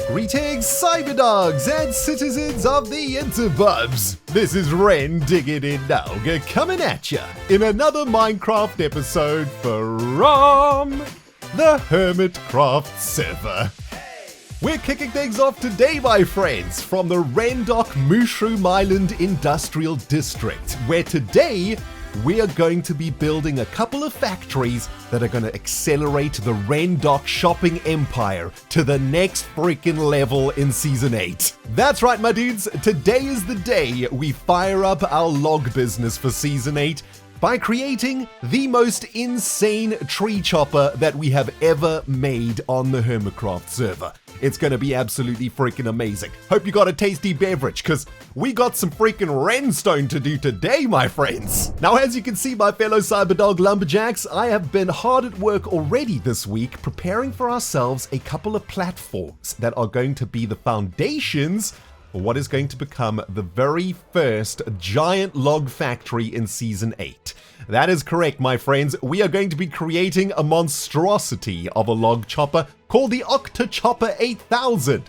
Greetings, cyberdogs and citizens of the interbubs. This is Ren digging in Nog coming at ya in another Minecraft episode from the HermitCraft server. We're kicking things off today, my friends, from the Rendoc Mushroom Island Industrial District, where today we are going to be building a couple of factories that are going to accelerate the Rendoc Shopping Empire to the next freaking level in Season 8. That's right, my dudes. Today is the day we fire up our log business for Season 8 by creating the most insane tree chopper that we have ever made on the HermitCraft server. It's going to be absolutely freaking amazing. Hope you got a tasty beverage, because we got some freaking Renstone to do today, my friends. Now, as you can see, my fellow Cyberdog Lumberjacks, I have been hard at work already this week preparing for ourselves a couple of platforms that are going to be the foundations for what is going to become the very first giant log factory in Season 8. That is correct, my friends. We are going to be creating a monstrosity of a log chopper called the Octachopper 8000.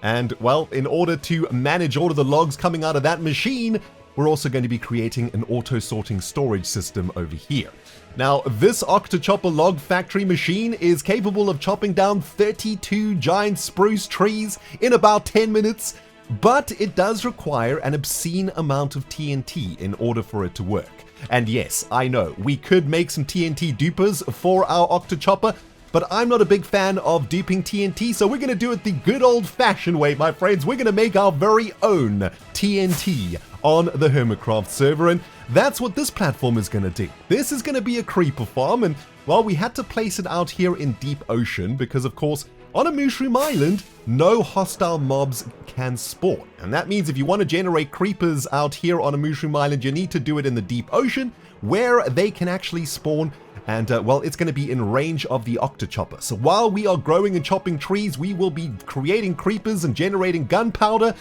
And, well, in order to manage all of the logs coming out of that machine, we're also going to be creating an auto-sorting storage system over here. Now, this Octachopper log factory machine is capable of chopping down 32 giant spruce trees in about 10 minutes, but it does require an obscene amount of TNT in order for it to work. And yes, I know, we could make some TNT dupers for our Octachopper, but I'm not a big fan of duping TNT, so we're going to do it the good old-fashioned way, my friends. We're going to make our very own TNT on the HermitCraft server, and that's what this platform is going to do. This is going to be a creeper farm, and, well, we had to place it out here in deep ocean because, of course, on a mushroom island, no hostile mobs can spawn. And that means if you want to generate creepers out here on a mushroom island, you need to do it in the deep ocean where they can actually spawn. And, well, it's going to be in range of the Octachopper. So while we are growing and chopping trees, we will be creating creepers and generating gunpowder.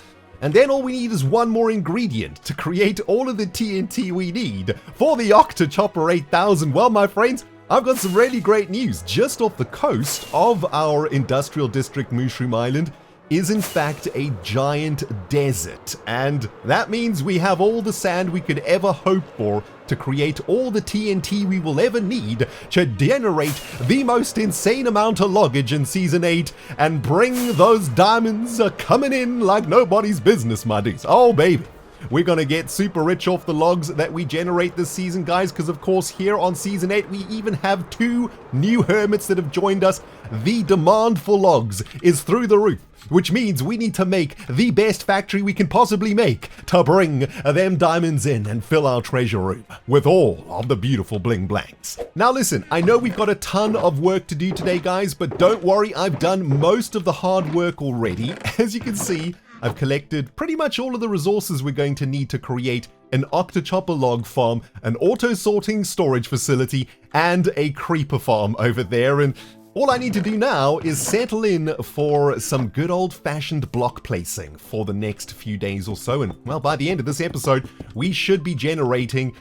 And then all we need is one more ingredient to create all of the TNT we need for the Octachopper 8000. Well, my friends, I've got some really great news. Just off the coast of our industrial district, Mushroom Island, is in fact a giant desert. And that means we have all the sand we could ever hope for to create all the TNT we will ever need to generate the most insane amount of loggage in Season 8 and bring those diamonds coming in like nobody's business, my dudes. Oh, baby. We're going to get super rich off the logs that we generate this season, guys, because, of course, here on Season 8, we even have 2 new hermits that have joined us. The demand for logs is through the roof, which means we need to make the best factory we can possibly make to bring them diamonds in and fill our treasure room with all of the beautiful bling blanks. Now, listen, I know we've got a ton of work to do today, guys, but don't worry, I've done most of the hard work already. As you can see, I've collected pretty much all of the resources we're going to need to create an Octachopper log farm, an auto-sorting storage facility, and a creeper farm over there. And all I need to do now is settle in for some good old-fashioned block placing for the next few days or so. And, well, by the end of this episode, we should be generating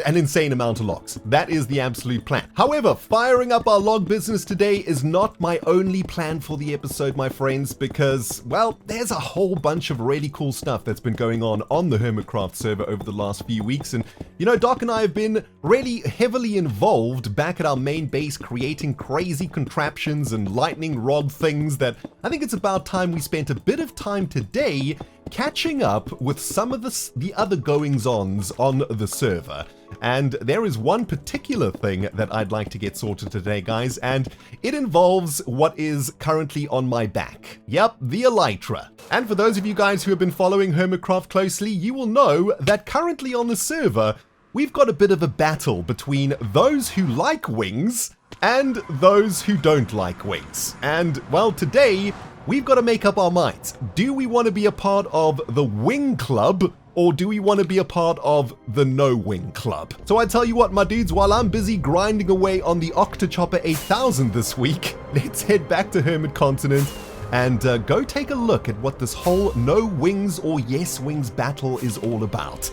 an insane amount of logs. That is the absolute plan. However, firing up our log business today is not my only plan for the episode, my friends, because, well, there's a whole bunch of really cool stuff that's been going on the HermitCraft server over the last few weeks. And, you know, Doc and I have been really heavily involved back at our main base creating crazy contraptions and lightning rod things that I think it's about time we spent a bit of time today catching up with some of the other goings-ons on the server. And there is one particular thing that I'd like to get sorted today, guys, and it involves what is currently on my back. Yep, the Elytra. And for those of you guys who have been following HermitCraft closely, you will know that currently on the server, we've got a bit of a battle between those who like wings and those who don't like wings. And, well, today, we've got to make up our minds. Do we want to be a part of the Wing Club, or do we want to be a part of the No Wing Club? So I tell you what, my dudes, while I'm busy grinding away on the Octachopper 8000 this week, let's head back to Hermit Continent and go take a look at what this whole no wings or yes wings battle is all about.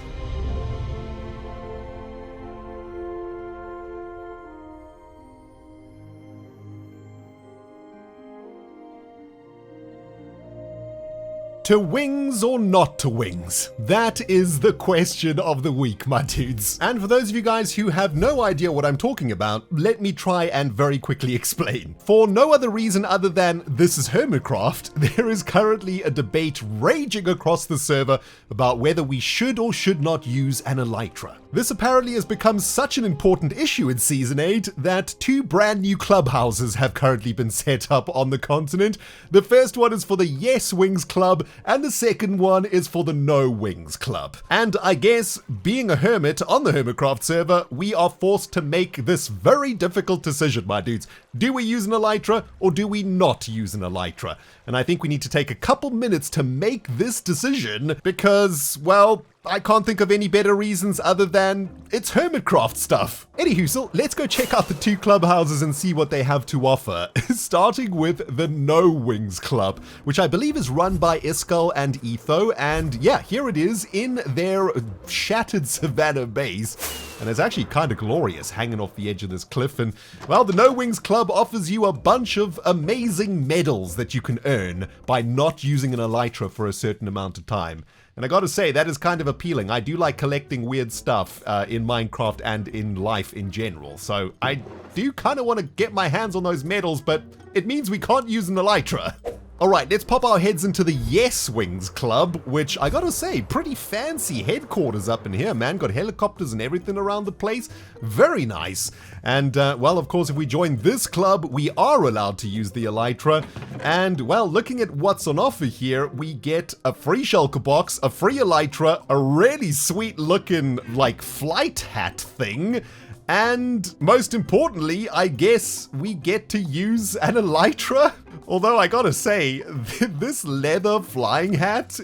To wings or not to wings? That is the question of the week, my dudes. And for those of you guys who have no idea what I'm talking about, let me try and very quickly explain. For no other reason other than this is HermitCraft, there is currently a debate raging across the server about whether we should or should not use an elytra. This apparently has become such an important issue in Season 8 that 2 brand new clubhouses have currently been set up on the continent. The first one is for the Yes Wings Club, and the second one is for the No Wings Club. And I guess, being a hermit on the HermitCraft server, we are forced to make this very difficult decision, my dudes. Do we use an elytra or do we not use an elytra? And I think we need to take a couple minutes to make this decision because, well, I can't think of any better reasons other than it's HermitCraft stuff. Anywho, so let's go check out the 2 clubhouses and see what they have to offer. Starting with the No Wings Club, which I believe is run by Iskal and Etho. And yeah, here it is in their shattered savannah base. And it's actually kind of glorious hanging off the edge of this cliff. And well, the No Wings Club offers you a bunch of amazing medals that you can earn by not using an elytra for a certain amount of time. And I gotta say, that is kind of appealing. I do like collecting weird stuff in Minecraft and in life in general. So I do kind of want to get my hands on those medals, but it means we can't use an elytra. Alright, let's pop our heads into the Yes Wings Club, which I gotta say, pretty fancy headquarters up in here, man. Got helicopters and everything around the place. Very nice. And, well, of course, if we join this club, we are allowed to use the elytra. And, well, looking at what's on offer here, we get a free shulker box, a free elytra, a really sweet-looking, like, flight hat thing. And most importantly, I guess we get to use an elytra. Although I gotta say, this leather flying hat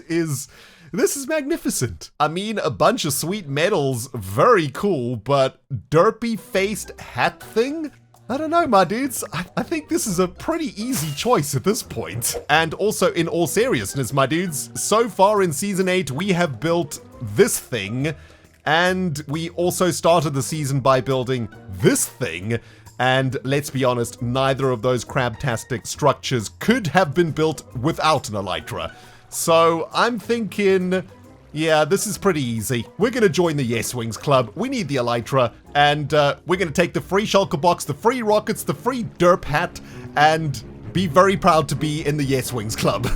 this is magnificent. I mean, a bunch of sweet medals, very cool, but derpy-faced hat thing? I don't know, my dudes. I think this is a pretty easy choice at this point. And also, in all seriousness, my dudes, so far in Season 8, we have built this thing. And we also started the season by building this thing. And let's be honest, neither of those crabtastic structures could have been built without an elytra. So I'm thinking, yeah, this is pretty easy. We're going to join the Yes Wings Club. We need the elytra. And we're going to take the free shulker box, the free rockets, the free derp hat, and be very proud to be in the Yes Wings Club.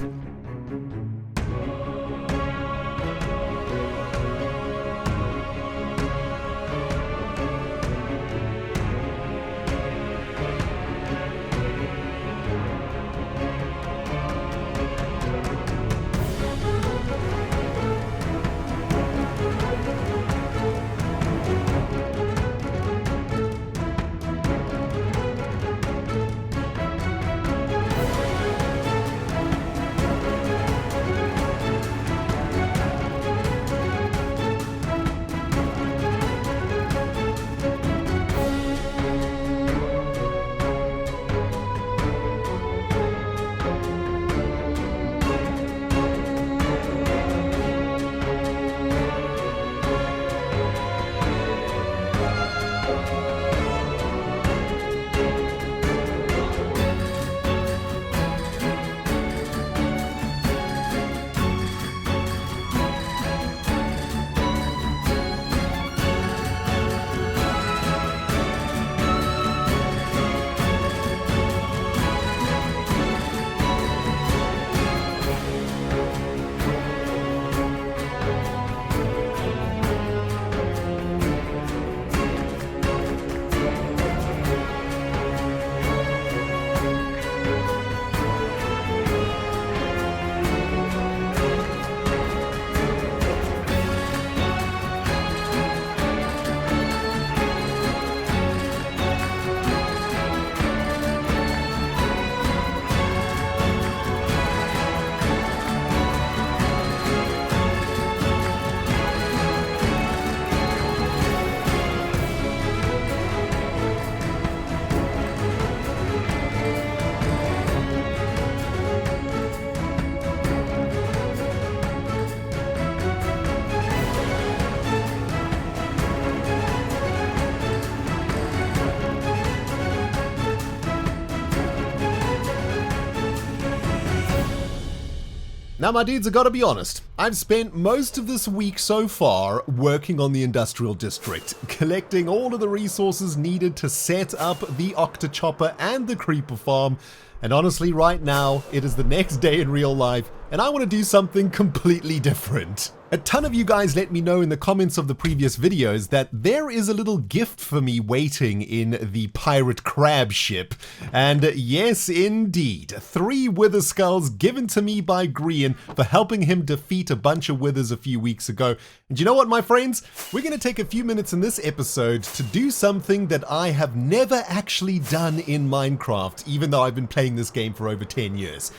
Now my dudes, I gotta be honest, I've spent most of this week so far working on the industrial district, collecting all of the resources needed to set up the Octachopper and the creeper farm, and honestly right now, it is the next day in real life, and I want to do something completely different. A ton of you guys let me know in the comments of the previous videos that there is a little gift for me waiting in the pirate crab ship. And yes, indeed, 3 wither skulls given to me by Grian for helping him defeat a bunch of withers a few weeks ago. And you know what, my friends? We're going to take a few minutes in this episode to do something that I have never actually done in Minecraft, even though I've been playing this game for over 10 years.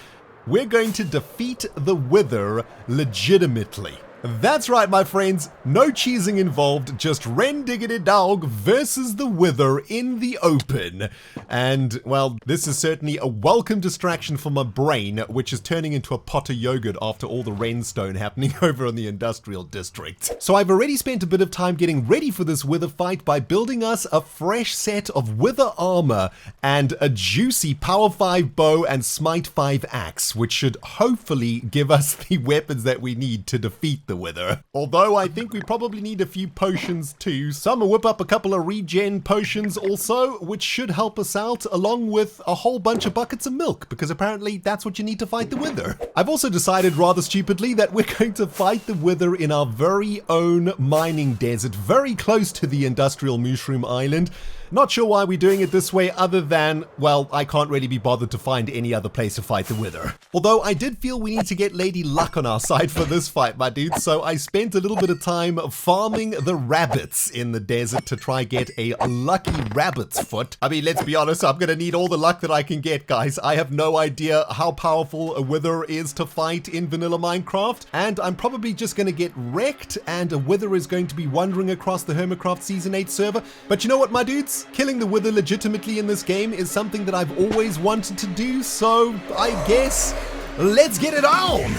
We're going to defeat the wither legitimately. That's right, my friends, no cheesing involved, just Rendog versus the wither in the open. And, well, this is certainly a welcome distraction for my brain, which is turning into a pot of yogurt after all the rainstone happening over in the industrial district. So I've already spent a bit of time getting ready for this wither fight by building us a fresh set of wither armor and a juicy power 5 bow and smite 5 axe, which should hopefully give us the weapons that we need to defeat the wither. Although I think we probably need a few potions too, so I'm gonna whip up a couple of regen potions also, which should help us out, along with a whole bunch of buckets of milk, because apparently that's what you need to fight the wither. I've also decided rather stupidly that we're going to fight the wither in our very own mining desert, very close to the industrial mushroom island. Not sure why we're doing it this way other than, well, I can't really be bothered to find any other place to fight the wither. Although I did feel we need to get Lady Luck on our side for this fight, my dude, so I spent a little bit of time farming the rabbits in the desert to try get a lucky rabbit's foot. I mean, let's be honest, I'm gonna need all the luck that I can get, guys. I have no idea how powerful a wither is to fight in vanilla Minecraft, and I'm probably just gonna get wrecked, and a wither is going to be wandering across the HermitCraft Season 8 server. But you know what, my dudes? Killing the wither legitimately in this game is something that I've always wanted to do, so I guess let's get it on!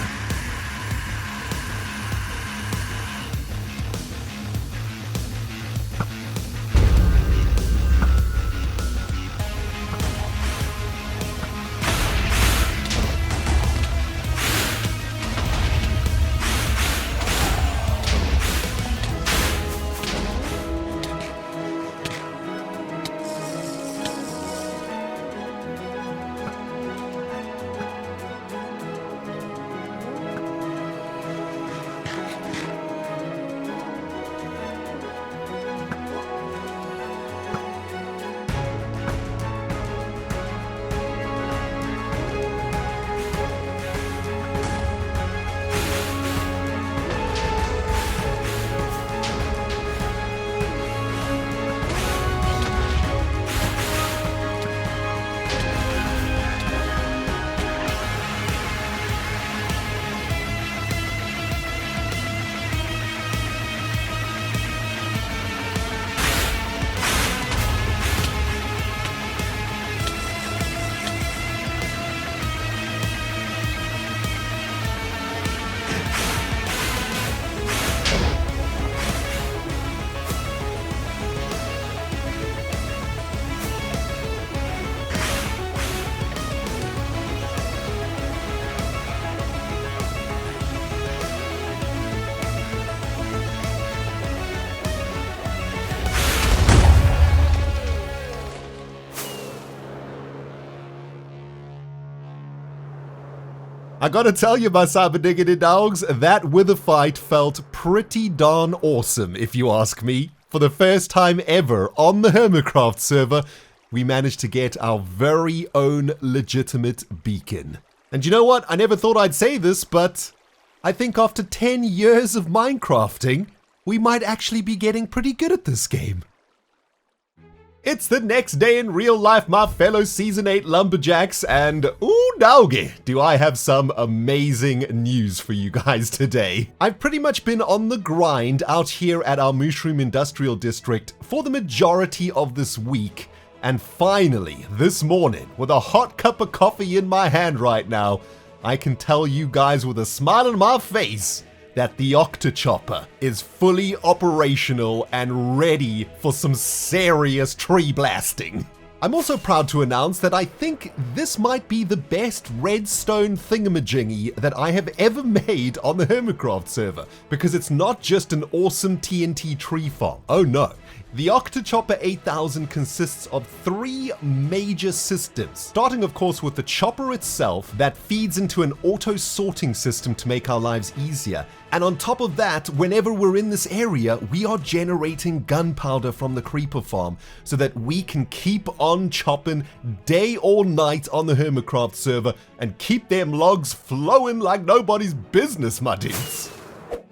I gotta tell you, my cyber-diggity dogs, that wither fight felt pretty darn awesome, if you ask me. For the first time ever on the HermitCraft server, we managed to get our very own legitimate beacon. And you know what? I never thought I'd say this, but I think after 10 years of Minecrafting, we might actually be getting pretty good at this game. It's the next day in real life, my fellow Season 8 lumberjacks, and ooh doggy, do I have some amazing news for you guys today. I've pretty much been on the grind out here at our Mushroom Industrial District for the majority of this week, and finally, this morning, with a hot cup of coffee in my hand right now, I can tell you guys with a smile on my face that the Octachopper is fully operational and ready for some serious tree blasting. I'm also proud to announce that I think this might be the best redstone thingamajiggy that I have ever made on the HermitCraft server, because it's not just an awesome TNT tree farm. Oh no. The Octachopper 8000 consists of 3 major systems, starting of course with the chopper itself that feeds into an auto-sorting system to make our lives easier. And on top of that, whenever we're in this area, we are generating gunpowder from the creeper farm so that we can keep on chopping day or night on the HermitCraft server and keep them logs flowing like nobody's business, my dudes.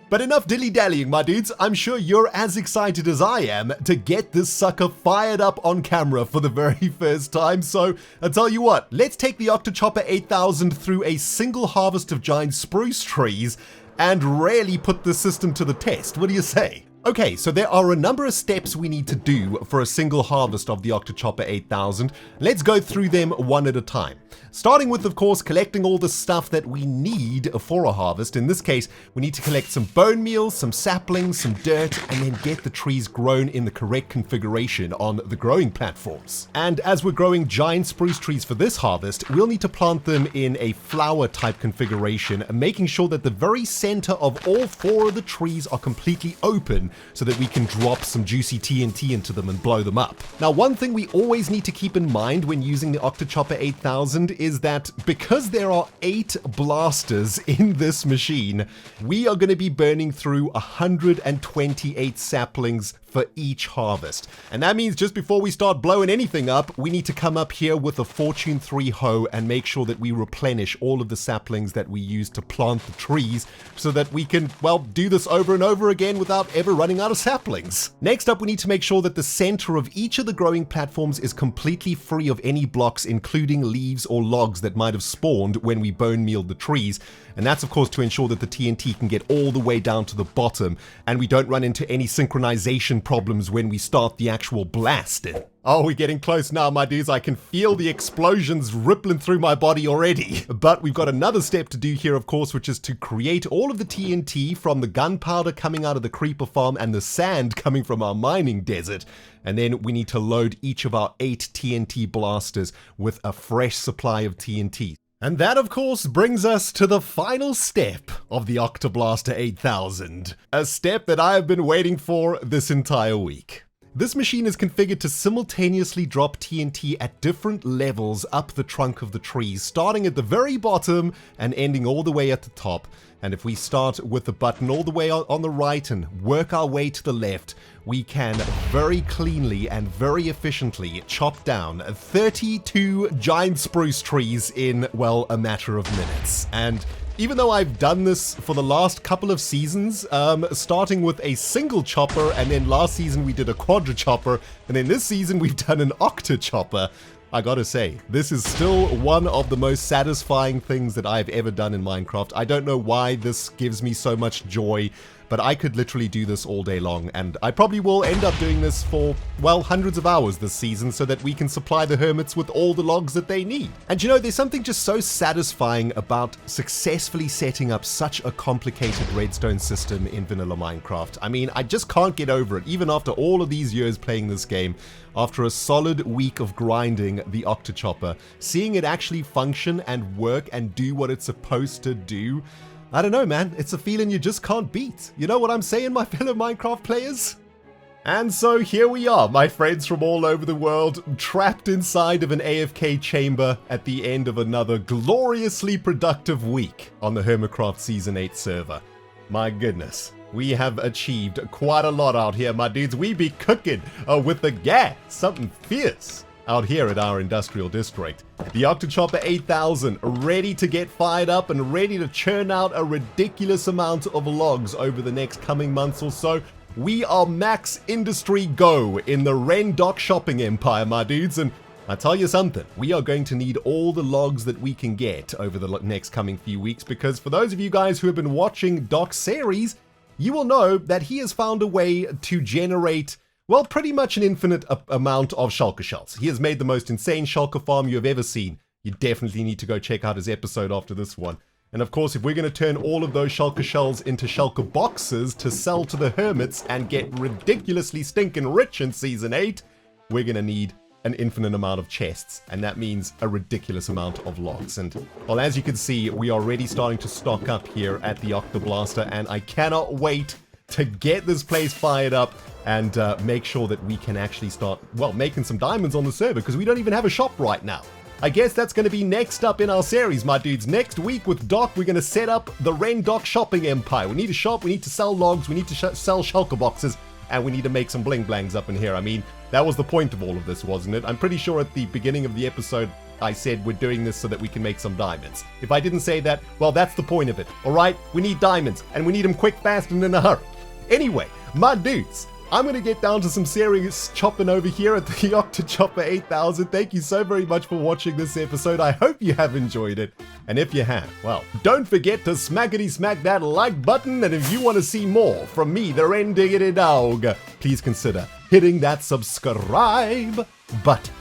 But enough dilly-dallying, my dudes. I'm sure you're as excited as I am to get this sucker fired up on camera for the very first time. So I'll tell you what, let's take the Octachopper 8000 through a single harvest of giant spruce trees and really put the system to the test. What do you say? Okay, so there are a number of steps we need to do for a single harvest of the Octachopper 8000. Let's go through them one at a time. Starting with, of course, collecting all the stuff that we need for a harvest. In this case, we need to collect some bone meal, some saplings, some dirt, and then get the trees grown in the correct configuration on the growing platforms. And as we're growing giant spruce trees for this harvest, we'll need to plant them in a flower type configuration, making sure that the very center of all 4 of the trees are completely open so that we can drop some juicy TNT into them and blow them up. Now, one thing we always need to keep in mind when using the Octachopper 8000 is that because there are 8 blasters in this machine, we are going to be burning through 128 saplings for each harvest. And that means just before we start blowing anything up, we need to come up here with a Fortune 3 hoe and make sure that we replenish all of the saplings that we use to plant the trees so that we can, well, do this over and over again without ever running out of saplings. Next up, we need to make sure that the center of each of the growing platforms is completely free of any blocks, including leaves or logs that might have spawned when we bone mealed the trees. And that's of course to ensure that the TNT can get all the way down to the bottom and we don't run into any synchronization problems when we start the actual blasting. Oh, we're getting close now, my dudes. I can feel the explosions rippling through my body already. But we've got another step to do here, of course, which is to create all of the TNT from the gunpowder coming out of the creeper farm and the sand coming from our mining desert. And then we need to load each of our 8 TNT blasters with a fresh supply of TNT. And that, of course, brings us to the final step of the Octablaster 8000. A step that I have been waiting for this entire week. This machine is configured to simultaneously drop TNT at different levels up the trunk of the trees, starting at the very bottom and ending all the way at the top. And if we start with the button all the way on the right and work our way to the left, we can very cleanly and very efficiently chop down 32 giant spruce trees in, well, a matter of minutes. And even though I've done this for the last couple of seasons, starting with a single chopper, and then last season we did a quadra-chopper, and then this season we've done an octa-chopper, I gotta say, this is still one of the most satisfying things that I've ever done in Minecraft. I don't know why this gives me so much joy, but I could literally do this all day long, and I probably will end up doing this for, well, hundreds of hours this season so that we can supply the hermits with all the logs that they need. And you know, there's something just so satisfying about successfully setting up such a complicated redstone system in vanilla Minecraft. I mean, I just can't get over it, even after all of these years playing this game. After a solid week of grinding the Octachopper, seeing it actually function and work and do what it's supposed to do, I don't know, man, it's a feeling you just can't beat. You know what I'm saying, my fellow Minecraft players? And so here we are, my friends from all over the world, trapped inside of an AFK chamber at the end of another gloriously productive week on the HermitCraft Season 8 server. My goodness, we have achieved quite a lot out here, my dudes. We be cooking with the gas, something fierce out here at our industrial district. The Octachopper 8000 ready to get fired up and ready to churn out a ridiculous amount of logs over the next coming months or so. We are max industry go in the Rendoc Shopping Empire, my dudes, and I tell you something, we are going to need all the logs that we can get over the next coming few weeks, because for those of you guys who have been watching Doc's series, you will know that he has found a way to generate, well, pretty much an infinite amount of shulker shells. He has made the most insane shulker farm you have ever seen. You definitely need to go check out his episode after this one. And of course, if we're going to turn all of those shulker shells into shulker boxes to sell to the hermits and get ridiculously stinking rich in Season 8, we're going to need an infinite amount of chests, and that means a ridiculous amount of logs. And, well, as you can see, we are already starting to stock up here at the Octablaster, and I cannot wait to get this place fired up and make sure that we can actually start, well, making some diamonds on the server, because we don't even have a shop right now. I guess that's going to be next up in our series, my dudes. Next week with Doc, we're going to set up the Rendoc Shopping Empire. We need a shop, we need to sell logs, we need to sell shulker boxes, and we need to make some bling blangs up in here. I mean, that was the point of all of this, wasn't it? I'm pretty sure at the beginning of the episode, I said we're doing this so that we can make some diamonds. If I didn't say that, well, that's the point of it. All right, we need diamonds, and we need them quick, fast, and in a hurry. Anyway, my dudes, I'm going to get down to some serious chopping over here at the Octachopper 8000. Thank you so very much for watching this episode. I hope you have enjoyed it. And if you have, well, don't forget to smackety smack that like button. And if you want to see more from me, the Rendog, please consider hitting that subscribe button.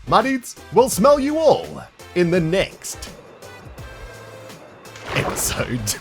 My dudes, we'll smell you all in the next episode.